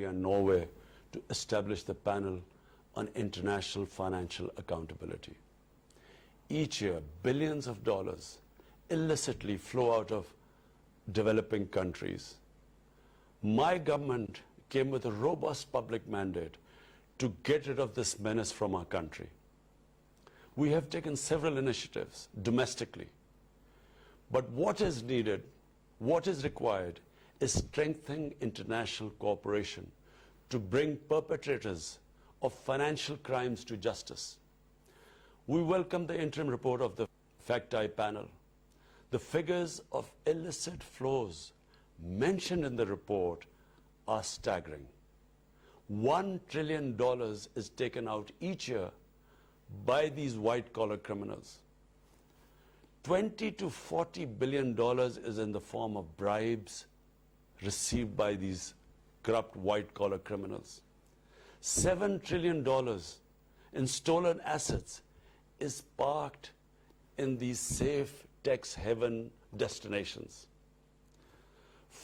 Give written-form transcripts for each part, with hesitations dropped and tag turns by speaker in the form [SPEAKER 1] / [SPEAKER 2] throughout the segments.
[SPEAKER 1] and Norway to establish the panel on international financial accountability. Each year, billions of dollars illicitly flow out of developing countries. My government came with a robust public mandate to get rid of this menace from our country. We have taken several initiatives domestically. But what is needed, what is required, is strengthening international cooperation to bring perpetrators of financial crimes to justice. We welcome the interim report of the FACTI panel. The figures of illicit flows mentioned in the report are staggering. $1 trillion is taken out each year by these white-collar criminals. $20 to $40 billion is in the form of bribes received by these corrupt white-collar criminals. $7 trillion in stolen assets is parked in these safe tax haven destinations.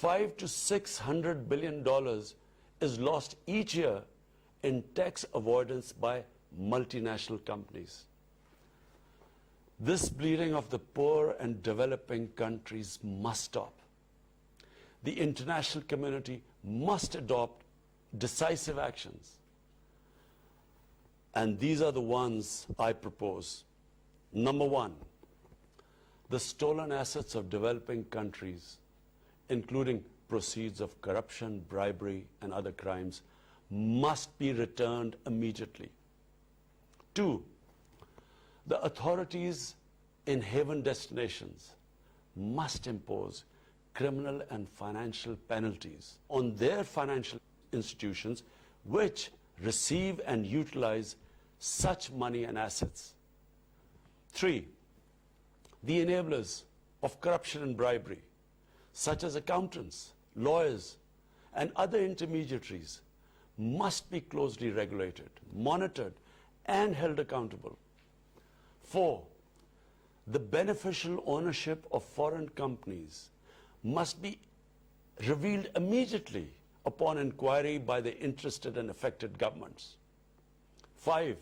[SPEAKER 1] $500 to $600 billion is lost each year in tax avoidance by multinational companies. This bleeding of the poor and developing countries must stop. The international community must adopt decisive actions. And these are the ones I propose. Number one, the stolen assets of developing countries, including proceeds of corruption, bribery, and other crimes, must be returned immediately. Two, the authorities in haven destinations must impose criminal and financial penalties on their financial institutions which receive and utilize such money and assets. Three, the enablers of corruption and bribery, such as accountants, lawyers, and other intermediaries, must be closely regulated, monitored, and held accountable. Four, the beneficial ownership of foreign companies must be revealed immediately upon inquiry by the interested and affected governments. Five,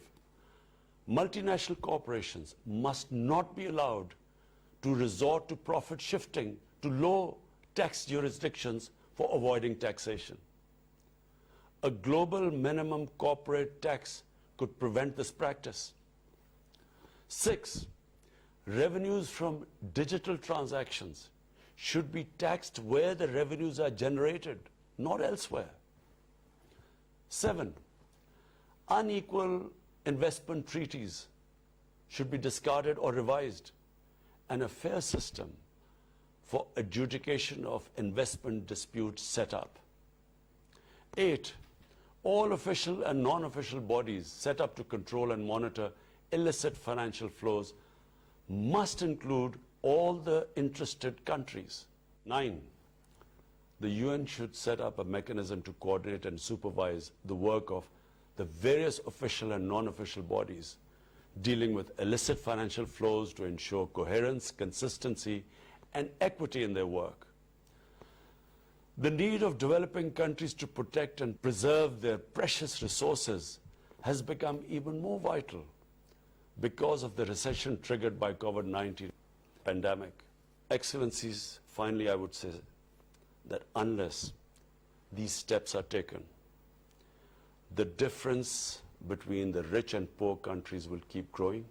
[SPEAKER 1] multinational corporations must not be allowed to resort to profit shifting to low tax jurisdictions for avoiding taxation. A global minimum corporate tax could prevent this practice. Six, revenues from digital transactions should be taxed where the revenues are generated, not elsewhere. Seven, unequal investment treaties should be discarded or revised, and a fair system for adjudication of investment disputes set up. Eight, all official and non-official bodies set up to control and monitor illicit financial flows must include all the interested countries. Nine, the UN should set up a mechanism to coordinate and supervise the work of the various official and non-official bodies dealing with illicit financial flows to ensure coherence, consistency, and equity in their work. The need of developing countries to protect and preserve their precious resources has become even more vital because of the recession triggered by COVID-19 pandemic. Excellencies, finally I would say that unless these steps are taken, the difference between the rich and poor countries will keep growing.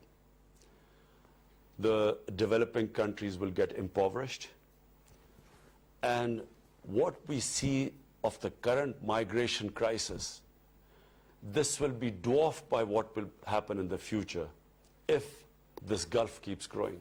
[SPEAKER 1] The developing countries will get impoverished. And what we see of the current migration crisis, this will be dwarfed by what will happen in the future if this gulf keeps growing.